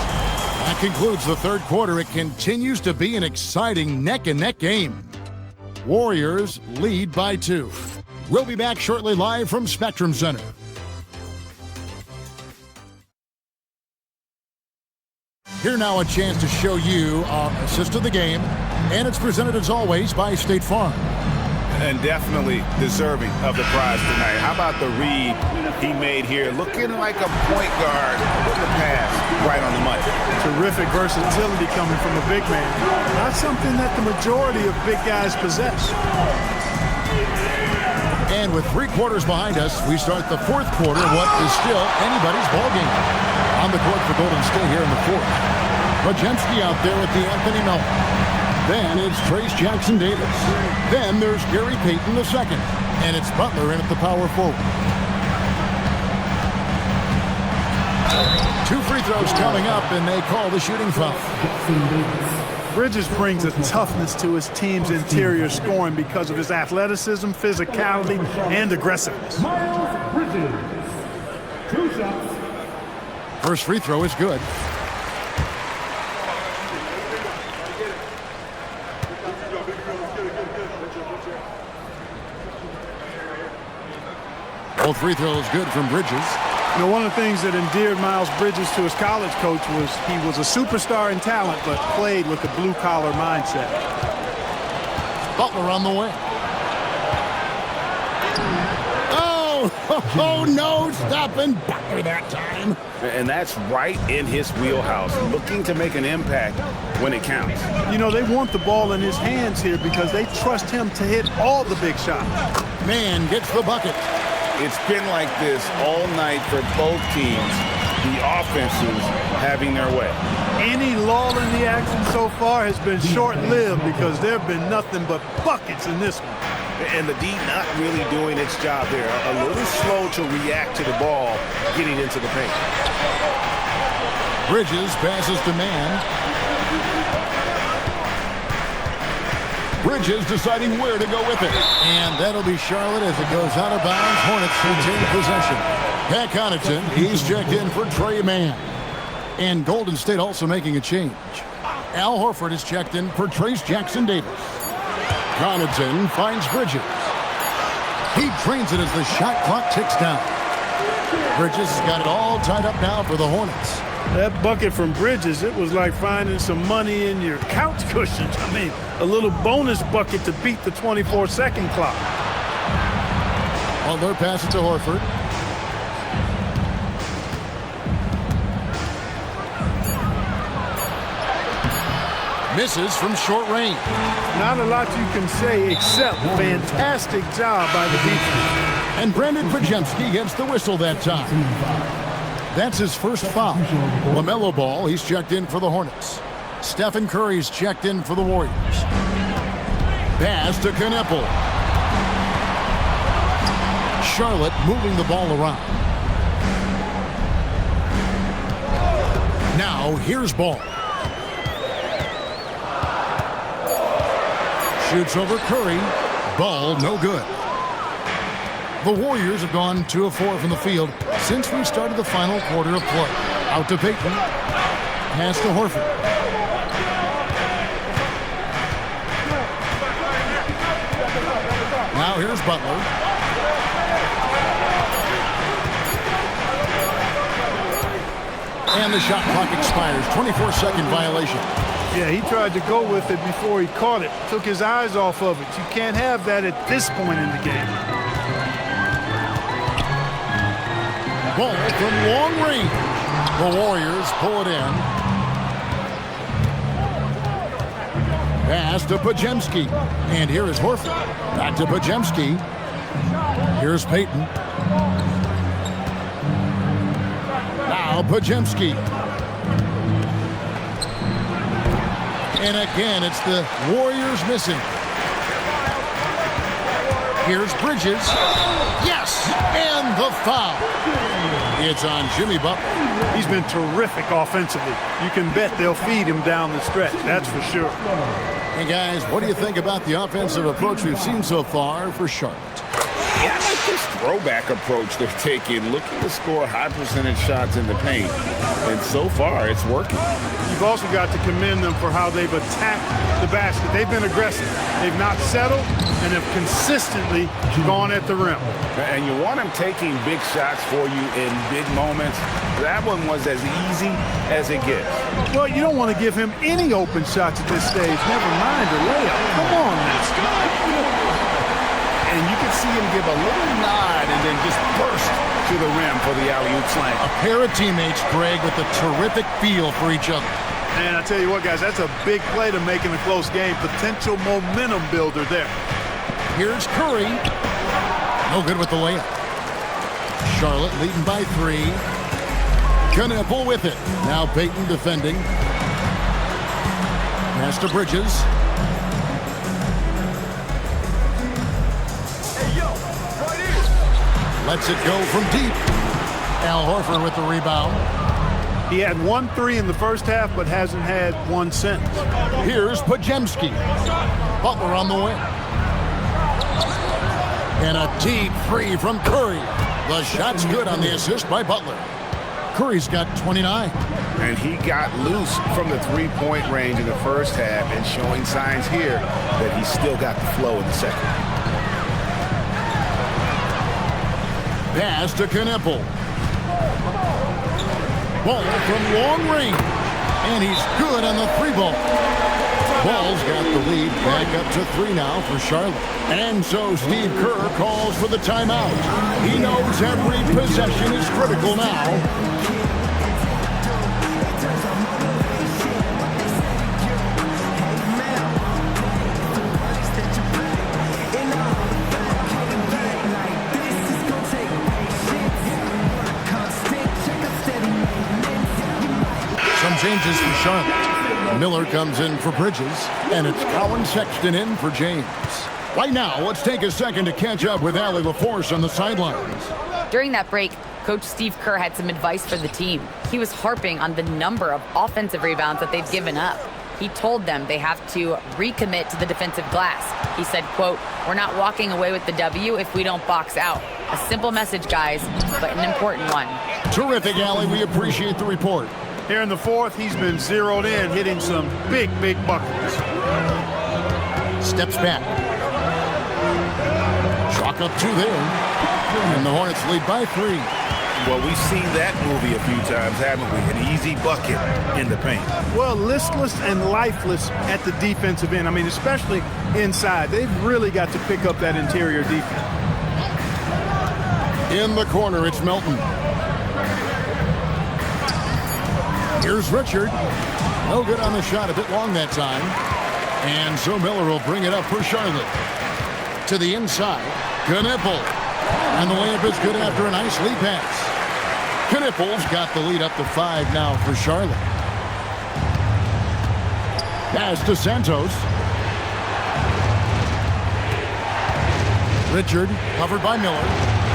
That concludes the third quarter. It continues to be an exciting neck-and-neck game. Warriors lead by 2. We'll be back shortly live from Spectrum Center. Here now a chance to show you our assist of the game, and it's presented as always by State Farm. And definitely deserving of the prize tonight. How about the read he made here? Looking like a point guard with the pass right on the money. Terrific versatility coming from a big man. Not something that the majority of big guys possess. And with 3 quarters behind us, we start the fourth quarter of what is still anybody's ball game. On the court for Golden State here in the fourth. Pajemski out there with the Anthony Melton. Then it's Trace Jackson Davis. Then there's Gary Payton II. And it's Butler in at the power forward. 2 free throws coming up, and they call the shooting foul. Bridges brings a toughness to his team's interior scoring because of his athleticism, physicality, and aggressiveness. Miles Bridges. 2 shots. First free throw is good. Both free throws good from Bridges. You know, one of the things that endeared Miles Bridges to his college coach was he was a superstar in talent, but played with a blue-collar mindset. Butler on the way. Oh, no, stopping Butler that time. And that's right in his wheelhouse, looking to make an impact when it counts. You know, they want the ball in his hands here because they trust him to hit all the big shots. Mann gets the bucket. It's been like this all night for both teams. The offenses having their way. Any lull in the action so far has been short-lived because there have been nothing but buckets in this one. And the D not really doing its job there. A little slow to react to the ball getting into the paint. Bridges passes to Mann. Bridges deciding where to go with it. And that'll be Charlotte as it goes out of bounds. Hornets retain possession. Pat Connaughton, he's checked in for Trey Mann. And Golden State also making a change. Al Horford is checked in for Trace Jackson Davis. Connaughton finds Bridges. He drains it as the shot clock ticks down. Bridges has got it all tied up now for the Hornets. That bucket from Bridges, it was like finding some money in your couch cushions. I mean, a little bonus bucket to beat the 24-second clock. Butler passes to Horford. Misses from short range. Not a lot you can say except fantastic job by the defense. And Brandon Pajemski gets the whistle that time. That's his first foul. LaMelo Ball, he's checked in for the Hornets. Stephen Curry's checked in for the Warriors. Pass to Kneppel. Charlotte moving the ball around. Now here's Ball. Shoots over Curry. Ball no good. The Warriors have gone 2 of 4 from the field since we started the final quarter of play. Out to Payton. Pass to Horford. Now here's Butler. And the shot clock expires. 24-second violation. Yeah, he tried to go with it before he caught it. Took his eyes off of it. You can't have that at this point in the game. Ball from long range. The Warriors pull it in. Pass to Pajemski. And here is Horford. Back to Pajemski. Here's Payton. Now Pajemski. And again, it's the Warriors missing. Here's Bridges. Yes! And the foul. It's on Jimmy Butler. He's been terrific offensively. You can bet they'll feed him down the stretch. That's for sure. Hey, guys, what do you think about the offensive approach we've seen so far for Charlotte? Yeah, I like this throwback approach they're taking, looking to score high percentage shots in the paint. And so far, it's working. You've also got to commend them for how they've attacked the basket. They've been aggressive. They've not settled and have consistently gone at the rim. And you want them taking big shots for you in big moments. That one was as easy as it gets. Well, you don't want to give him any open shots at this stage. Never mind a layup. Come on, man. And you can see him give a little nod and then just burst to the rim for the alley-oop slam. A pair of teammates, Greg, with a terrific feel for each other. And I tell you what, guys, that's a big play to make in a close game. Potential momentum builder there. Here's Curry. No good with the layup. Charlotte leading by 3. Kneppel with it. Now Payton defending. Pass to Bridges. Lets it go from deep. Al Horford with the rebound. He had 1 3 in the first half, but hasn't had one since. Here's Pajemski. Butler on the wing. And a deep 3 from Curry. The shot's good on the assist by Butler. Curry's got 29. And he got loose from the three-point range in the first half and showing signs here that he's still got the flow in the second. Pass to Kneppel. Ball from long range. And he's good on the 3-ball. Ball's got the lead back up to 3 now for Charlotte. And so Steve Kerr calls for the timeout. He knows every possession is critical now. Some changes for Charlotte. Miller comes in for Bridges, and it's Colin Sexton in for James. Right now, let's take a second to catch up with Allie LaForce on the sidelines. During that break, Coach Steve Kerr had some advice for the team. He was harping on the number of offensive rebounds that they've given up. He told them they have to recommit to the defensive glass. He said, quote, "We're not walking away with the W if we don't box out." A simple message, guys, but an important one. Terrific, Allie. We appreciate the report. Here in the fourth, he's been zeroed in, hitting some big buckets. Steps back. Chalk up 2 there. And the Hornets lead by 3. Well, we've seen that movie a few times, haven't we? An easy bucket in the paint. Well, listless and lifeless at the defensive end. I mean, especially inside. They've really got to pick up that interior defense. In the corner, it's Melton. Here's Richard. No good on the shot, a bit long that time. And so Miller will bring it up for Charlotte. To the inside, Knippel. And the layup is good after a nice lead pass. Knippel's got the lead up to 5 now for Charlotte. Pass to Santos. Richard, covered by Miller.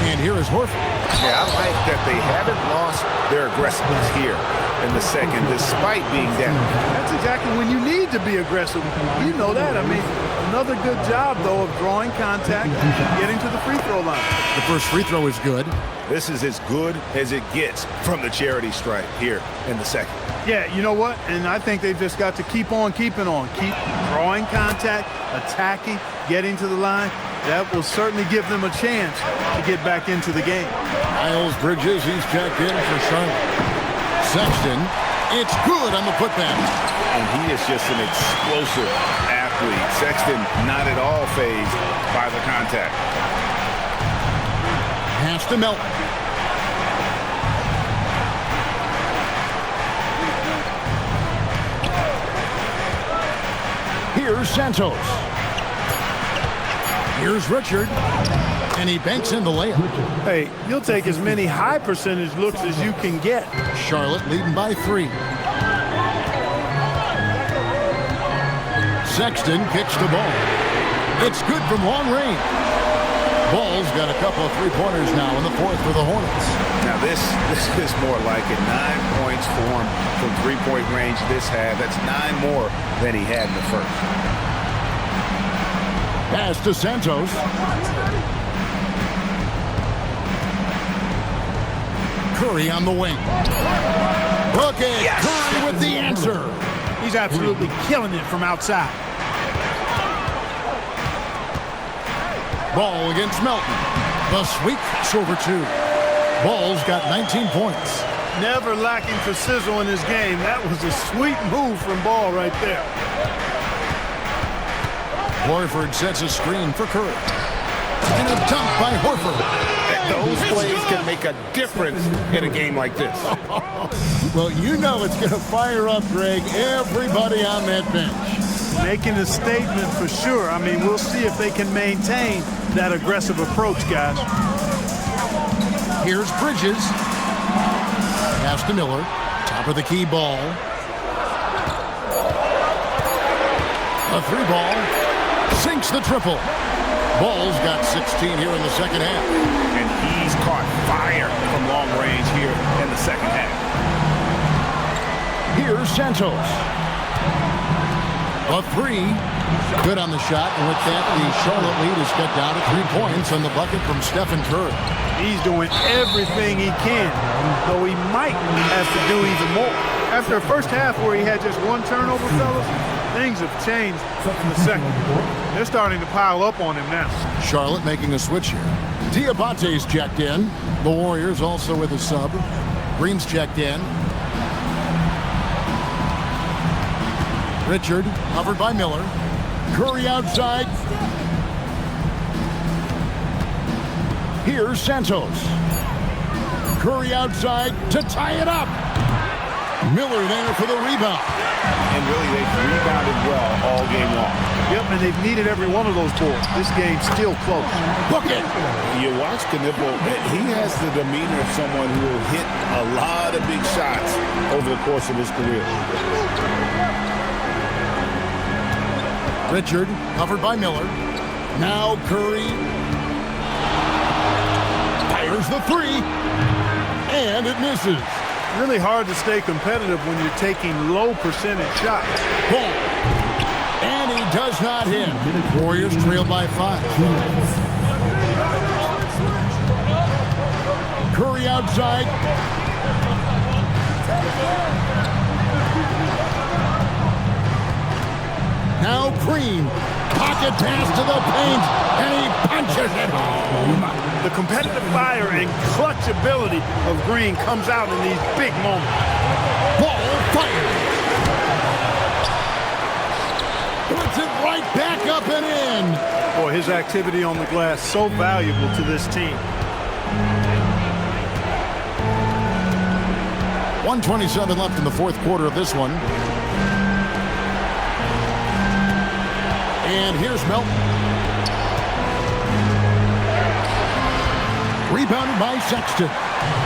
And here is Horford. Yeah, I like that they haven't lost their aggressiveness here in the second, despite being down. That's exactly when you need to be aggressive. You know that. I mean, another good job, though, of drawing contact and getting to the free throw line. The first free throw is good. This is as good as it gets from the charity stripe here in the second. Yeah, you know what? And I think they've just got to keep on keeping on. Keep drawing contact, attacking, getting to the line. That will certainly give them a chance to get back into the game. Miles Bridges, he's checked in for Charlotte. Sexton, it's good on the putback. And he is just an explosive athlete. Sexton not at all fazed by the contact. Pass to Melton. Here's Santos. Here's Richard. And he banks in the layup. Hey, you'll take as many high percentage looks as you can get. Charlotte leading by 3. Sexton kicks the ball. It's good from long range. Ball's got a couple of three-pointers now in the fourth for the Hornets. Now this is more like it. 9 points for him from three-point range this half. That's 9 more than he had in the first. Pass to Santos. Curry on the wing. Look at yes. Curry with the answer. He's absolutely killing it from outside. Ball against Melton. The sweep, over 2. Ball's got 19 points. Never lacking for sizzle in his game. That was a sweet move from Ball right there. Horford sets a screen for Curry. And a dunk by Horford. Those plays can make a difference in a game like this. Well, you know it's going to fire up, Greg, everybody on that bench. Making a statement for sure. I mean, we'll see if they can maintain that aggressive approach, guys. Here's Bridges. Pass to Miller. Top of the key ball. A 3-ball. Sinks the triple. Ball's got 16 here in the second half. And he's caught fire from long range here in the second half. Here's Santos. A 3. Good on the shot. And with that, the Charlotte lead is cut down to 3 points on the bucket from Stephen Curry. He's doing everything he can, though he might have to do even more. After a first half where he had just 1 turnover, fellas, things have changed in the second. They're starting to pile up on him now. Charlotte making a switch here. Diabate's checked in. The Warriors also with a sub. Green's checked in. Richard, covered by Miller. Curry outside. Here's Santos. Curry outside to tie it up. Miller there for the rebound. And really, they've rebounded well all game long. Yep, and they've needed every one of those boards. This game's still close. Book it. You watch Knippel, he has the demeanor of someone who will hit a lot of big shots over the course of his career. Richard, covered by Miller. Now Curry. Fires the 3. And it misses. Really hard to stay competitive when you're taking low percentage shots. Ball. And he does not hit. Warriors trail by 5. Curry outside. Now Green. Pocket pass to the paint. And he punches it home. The competitive fire and clutch ability of Green comes out in these big moments. Ball fired. Puts it right back up and in. Boy, his activity on the glass so valuable to this team. 1:27 left in the fourth quarter of this one. And here's Melton. Rebounded by Sexton.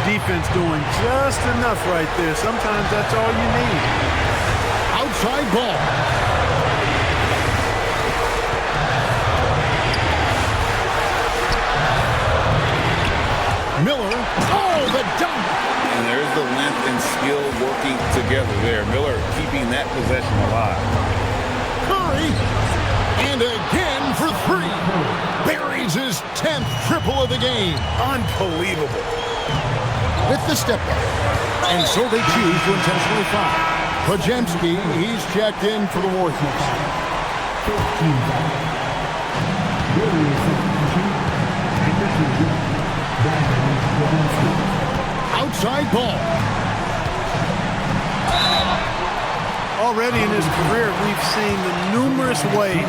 Defense doing just enough right there. Sometimes that's all you need. Outside ball. Miller. Oh, the dunk. And there's the length and skill working together there. Miller keeping that possession alive. Curry. And again for three. Buries his 10th triple of the game. Unbelievable. With the step back. And so they choose to intentionally foul. Podziemski, he's checked in for the Warriors. Outside ball. Already in his career, we've seen the numerous ways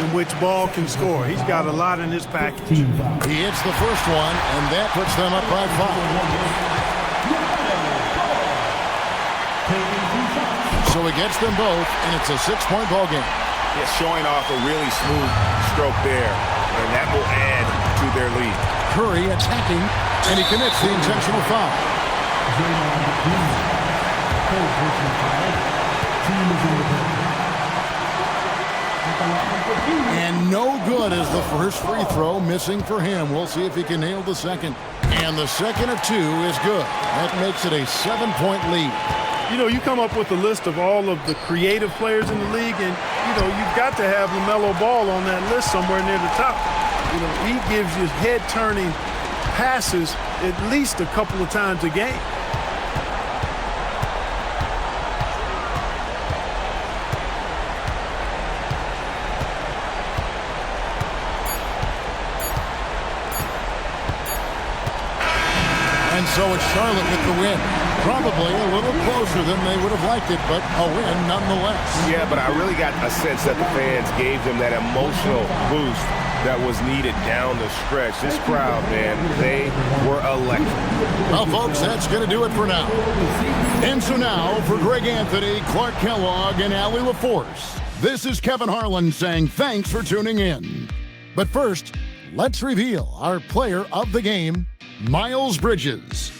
in which Ball can score. He's got a lot in his package. He hits the first one, and that puts them up by 5. So he gets them both, and it's a 6-point ball game. Yeah, showing off a really smooth stroke there, and that will add to their lead. Curry attacking, and he commits the intentional foul. And no good as the first free throw, missing for him. We'll see if he can nail the second. And the second of 2 is good. That makes it a 7-point lead. You know, you come up with a list of all of the creative players in the league, and, you know, you've got to have LaMelo Ball on that list somewhere near the top. You know, he gives you head-turning passes at least a couple of times a game. And so it's Charlotte with the win. Probably a little closer than they would have liked it, but a win nonetheless. Yeah, but I really got a sense that the fans gave them that emotional boost that was needed down the stretch. This crowd, man, they were electric. Well, folks, that's going to do it for now. And so now, for Greg Anthony, Clark Kellogg, and Allie LaForce, this is Kevin Harlan saying thanks for tuning in. But first, let's reveal our player of the game, Miles Bridges.